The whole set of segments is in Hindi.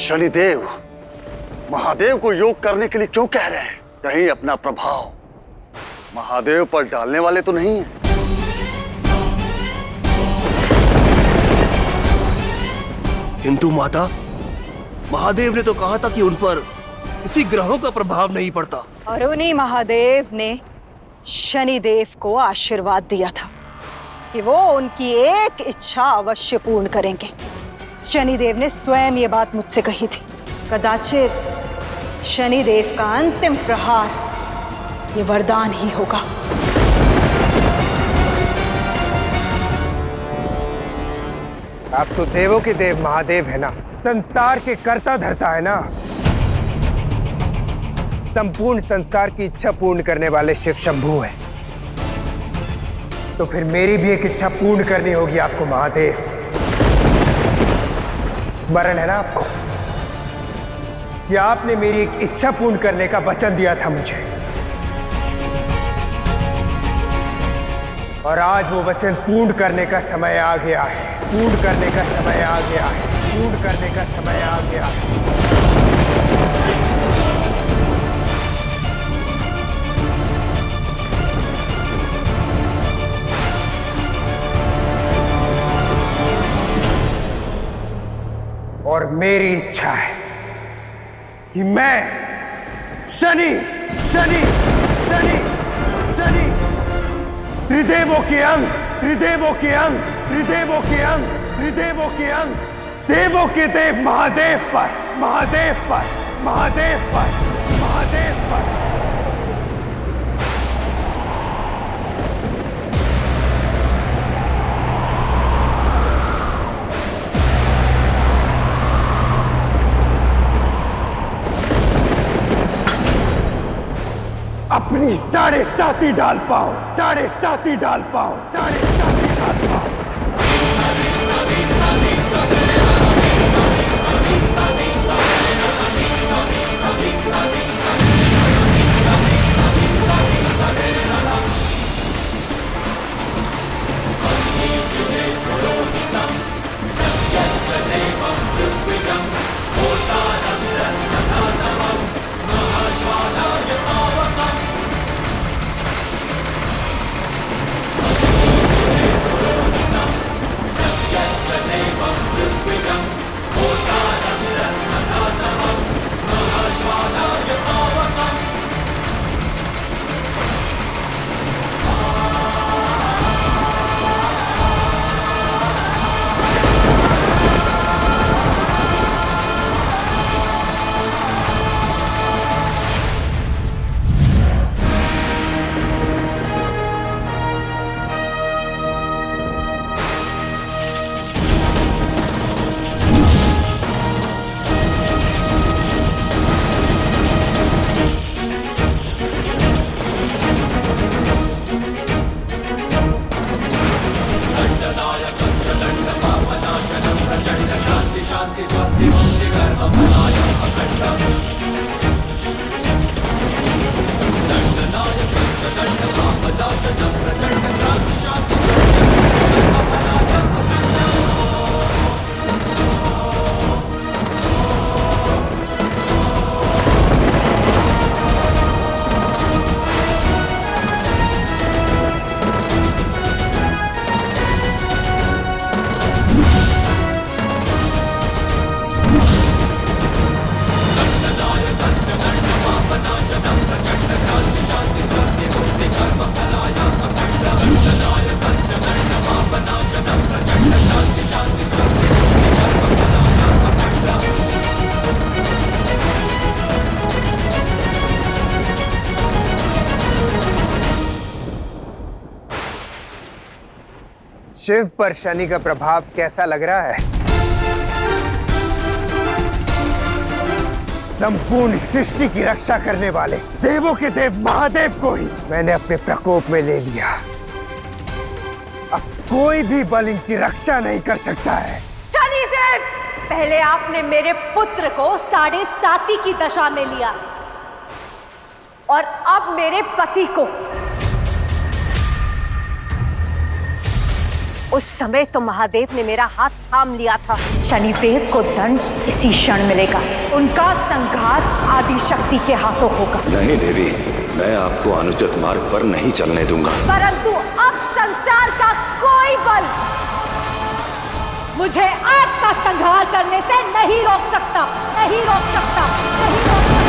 शनिदेव महादेव को योग करने के लिए क्यों कह रहे हैं? कहीं अपना प्रभाव महादेव पर डालने वाले तो नहीं हैं? किंतु माता, महादेव ने तो कहा था कि उन पर किसी ग्रहों का प्रभाव नहीं पड़ता। और उन्हीं महादेव ने शनिदेव को आशीर्वाद दिया था कि वो उनकी एक इच्छा अवश्य पूर्ण करेंगे। शनिदेव ने स्वयं ये बात मुझसे कही थी। कदाचित शनिदेव का अंतिम प्रहार ये वरदान ही होगा। आप तो देवों के देव महादेव है ना, संसार के कर्ता धर्ता है ना। संपूर्ण संसार की इच्छा पूर्ण करने वाले शिव शंभू हैं। तो फिर मेरी भी एक इच्छा पूर्ण करनी होगी आपको महादेव। स्मरण है ना आपको कि आपने मेरी एक इच्छा पूर्ण करने का वचन दिया था मुझे, और आज वो वचन पूर्ण करने का समय आ गया है। पूर्ण करने का समय आ गया है। पूर्ण करने का समय आ गया है। और मेरी इच्छा है कि मैं शनि शनि शनि शनि त्रिदेवों के अंग, त्रिदेवों के अंग, त्रिदेवों के अंग, त्रिदेवों के अंग, देवों के देव महादेव पर, महादेव पर, महादेव पर, महादेव पर। अपनी 7.5 डाल पाओ, 7.5 डाल पाओ, 7.5 डाल पाओ। शिव पर शनि का प्रभाव कैसा लग रहा है? संपूर्ण सृष्टि की रक्षा करने वाले देवों के देव महादेव को ही मैंने अपने प्रकोप में ले लिया। अब कोई भी बल इनकी रक्षा नहीं कर सकता है। शनिदेव, पहले आपने मेरे पुत्र को 7.5 की दशा में लिया और अब मेरे पति को। उस समय तो महादेव ने मेरा हाथ थाम लिया था। शनिदेव को दंड इसी क्षण मिलेगा। उनका संघात आदि शक्ति के हाथों होगा। नहीं देवी, मैं आपको अनुचित मार्ग पर नहीं चलने दूंगा। परंतु अब संसार का कोई बल मुझे आपका संहार करने से नहीं रोक सकता, नहीं रोक सकता, नहीं रोक सकता।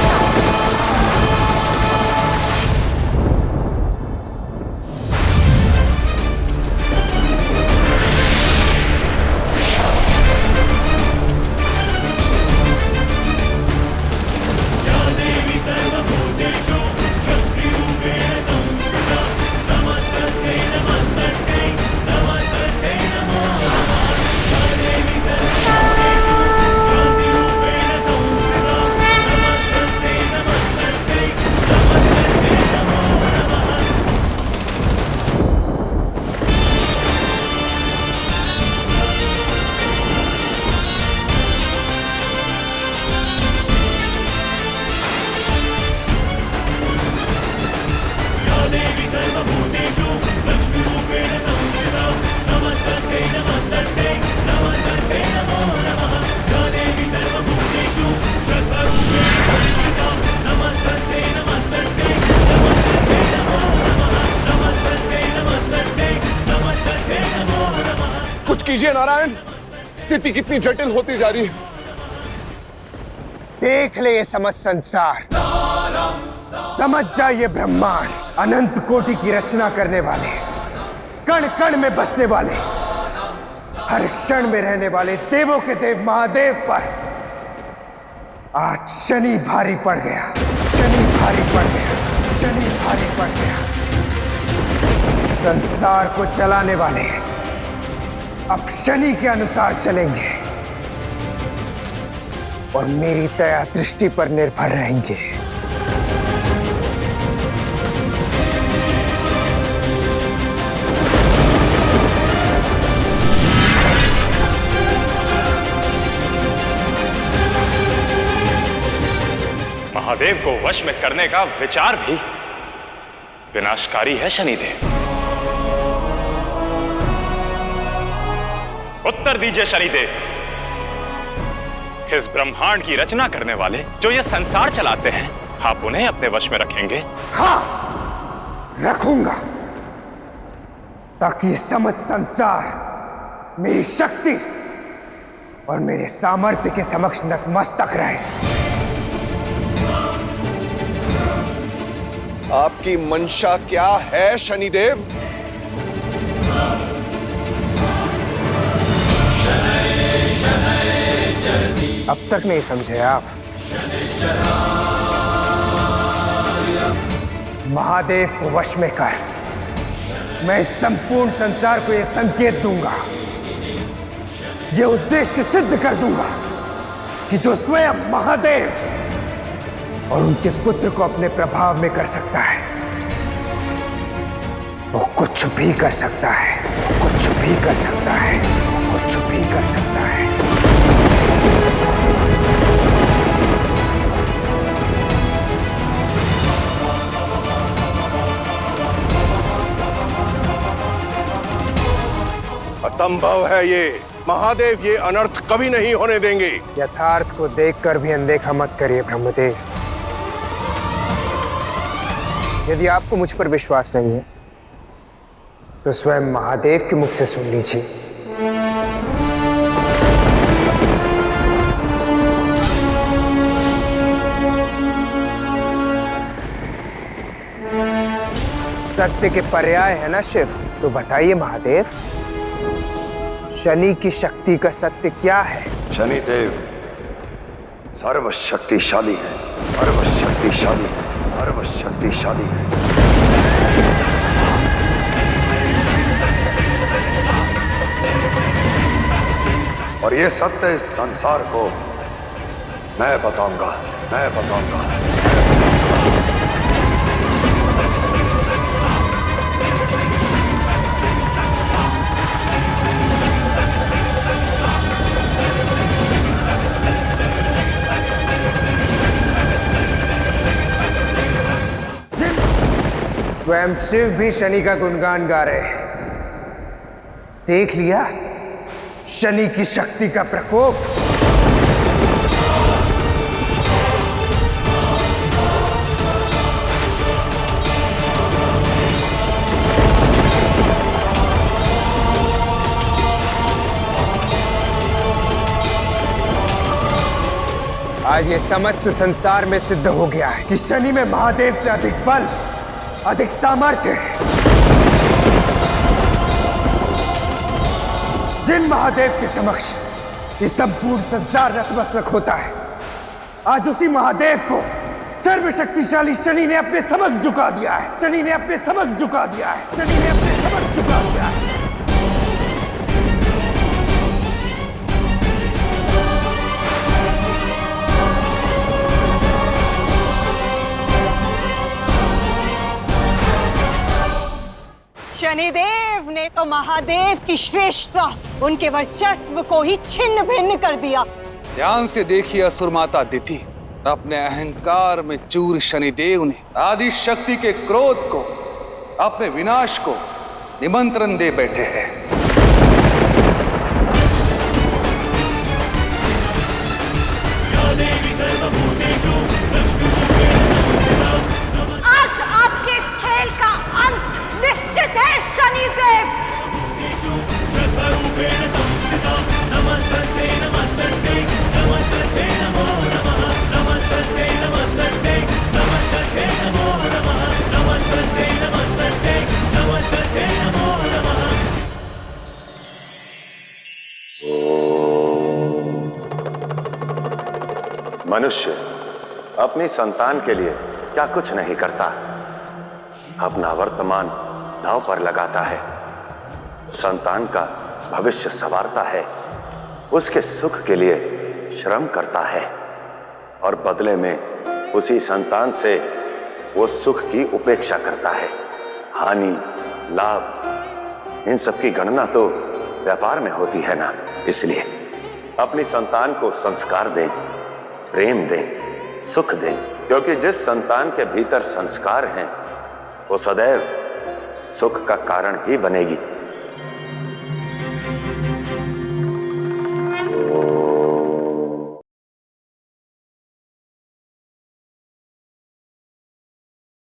कुछ कीजिए नारायण, स्थिति कितनी जटिल होती जा रही है। देख ले ये समझ संसार, समझ जा ये ब्रह्मांड, अनंत कोटि की रचना करने वाले, कण कण में बसने वाले, हर क्षण में रहने वाले देवों के देव महादेव पर आज शनि भारी पड़ गया, शनि भारी पड़ गया, शनि भारी पड़ गया। संसार को चलाने वाले अब शनि के अनुसार चलेंगे और मेरी दया दृष्टि पर निर्भर रहेंगे। महादेव को वश में करने का विचार भी विनाशकारी है शनिदेव। उत्तर दीजिए शनिदेव, इस ब्रह्मांड की रचना करने वाले जो ये संसार चलाते हैं, आप उन्हें अपने वश में रखेंगे? हाँ, रखूंगा, ताकि समझ संसार मेरी शक्ति और मेरे सामर्थ्य के समक्ष नतमस्तक रहे। आपकी मंशा क्या है शनिदेव? अब तक नहीं समझे आप? महादेव को वश में कर मैं इस संपूर्ण संसार को यह संकेत दूंगा, यह उद्देश्य सिद्ध कर दूंगा कि जो स्वयं महादेव और उनके पुत्र को अपने प्रभाव में कर सकता है, वो कुछ भी कर सकता है, वो कुछ भी कर सकता है, वो कुछ भी कर सकता है। असंभव है ये, महादेव ये अनर्थ कभी नहीं होने देंगे। यथार्थ को देखकर भी अनदेखा मत करिए ब्रह्मदेव। यदि आपको मुझ पर विश्वास नहीं है तो स्वयं महादेव के मुख से सुन लीजिए। सत्य के पर्याय है ना शिव, तो बताइए महादेव, शनि की शक्ति का सत्य क्या है? शनिदेव सर्वशक्तिशाली है, सर्वशक्तिशाली है, सर्वशक्तिशाली है। और ये सत्य इस संसार को मैं बताऊंगा, मैं बताऊंगा। स्वयं शिव भी शनि का गुणगान गा रहे हैं। देख लिया शनि की शक्ति का प्रकोप। आज ये समस्त संसार में सिद्ध हो गया है कि शनि में महादेव से अधिक बल, अधिक सामर्थ्य है। जिन महादेव के समक्ष ये संपूर्ण संसार नतमस्तक होता है, आज उसी महादेव को सर्वशक्तिशाली शनि ने अपने समक्ष झुका दिया है। शनि ने अपने समक्ष झुका दिया है। शनि ने अपने समक्ष झुका दिया है। शनिदेव ने तो महादेव की श्रेष्ठता, उनके वर्चस्व को ही छिन्न भिन्न कर दिया। ध्यान से देखिए असुर माता दिति, अपने अहंकार में चूर शनिदेव ने आदि शक्ति के क्रोध को, अपने विनाश को निमंत्रण दे बैठे हैं। आज आपके खेल का अंत निश्चित है शनिदेव। मनुष्य अपनी संतान के लिए क्या कुछ नहीं करता, अपना वर्तमान दांव पर लगाता है, संतान का भविष्य संवारता है, उसके सुख के लिए श्रम करता है और बदले में उसी संतान से वो सुख की उपेक्षा करता है। हानि, लाभ, इन सब की गणना तो व्यापार में होती है ना। इसलिए अपनी संतान को संस्कार दें, प्रेम दें, सुख दें, क्योंकि जिस संतान के भीतर संस्कार हैं वो सदैव सुख का कारण ही बनेगी।